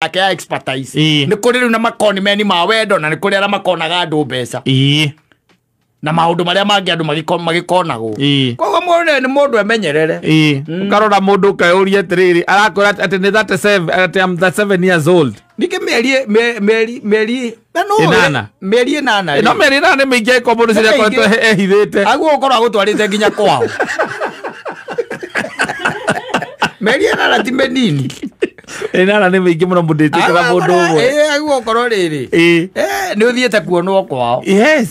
yake ya expertise ni kuri riu na makoni meni ma wendo na ni kuri ara makonaga andu mbeca na maundu maria mangi andu magikonagwo koguo mundu ni mundu emenyerere ukarora mundu ukauria atiriri arakora ati ni 37 ati am 7 years old nike meri nana no meri nana mingi ko mundu ciria ko ehithite aguo ukorwa gutwarite nginya kwao meri nana ti menini nana ni mingi muno mundite kala mundu umwe aguo ukorwa riri ni uthiete kuonwo kwao yes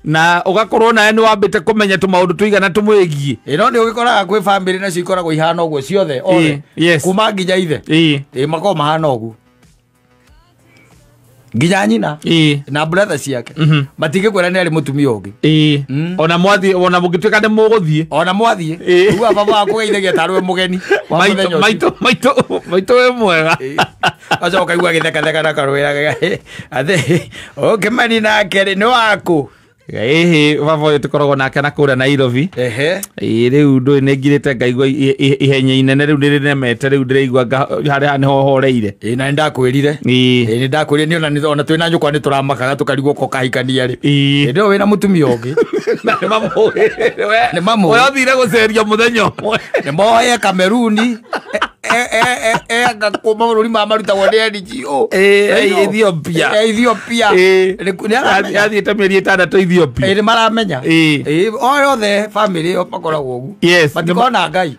na ugakorwo nae ni wambite kumenya tu maundu tuigana tumwigie no ni ugikoraga kwi family na cikoragwo ihana uguo ciothe ole kuma nginya ithe mako mahana uguo nginya nyina na brother ciake matige kwera ni ari mutumia ungi ona mwathi ona mugituika ni muguthie ona mwathie uga baba akugeithagia tarwe mugeni maito we mwega acha ukaigua githeka na karwira athe okemani na kere no aku baba uyu tukoragwo nake na kuria Nairobi riu ndu ningirite ngaigua ihenya inene riu nirinemete riu ndiraigua haria niho horeire na ndakwirire ni ndakwirire ni ona twina nyukwa ni turamakaga tukarigwo ko kahikania ri ndio wina mutumia ungi ni mamu we othire guceria muthenya ni moye Kameruni ngakuma bururi maruta wone NGO Ethiopia ni athiete mieri 6 Ethiopia ni maramenya oyothe family opakoragwo ugu matikona ngai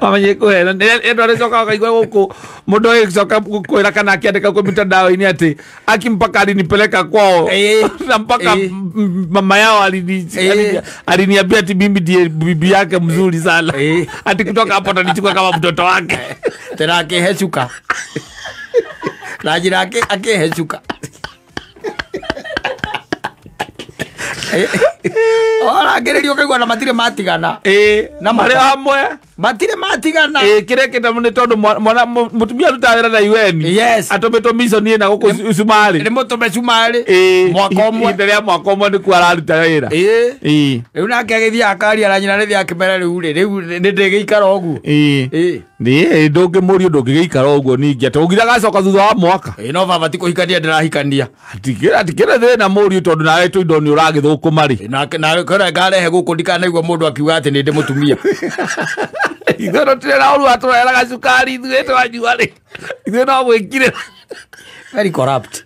mamenye kuhera endo aricoka kaigwa guku mundu agicoka kwira kana akiandika kwa mitandao-ini ati akimpaka alinipeleka kwao na mpaka mama yao aliniambia ati mimi ndiye bibi yake mzuri sana ati kutoka hapo atanichukua kama mtoto wake tena akihechuka na jina yake akihechuka ora ngererio kaigwa na matire matigana na mari hamwe matire matigana kireke tamune tondu mwana mutumia rutawira na UN atometo mission ni na guku Sumari ni mutume Sumari mwaka omwe nderia mwaka omwe ni kwararuta wira riu nake agithia akari aranyina ni thia kimera riu ni ndigikara ogu ni ndungi muri ndungiikara ogu ningi atogira gacoka thutha wa mwaka no baba tikuhikania ndirahikania atikira thina muri tondu nawe tu indo ni uragithukuma ri na kora ngarehe guku ndikanaigua mundu akiuga ati ni ndi mutumia igoro tira uru atwera gacukari ithuĩ twanyua ri ithuĩ no gwĩkire very corrupt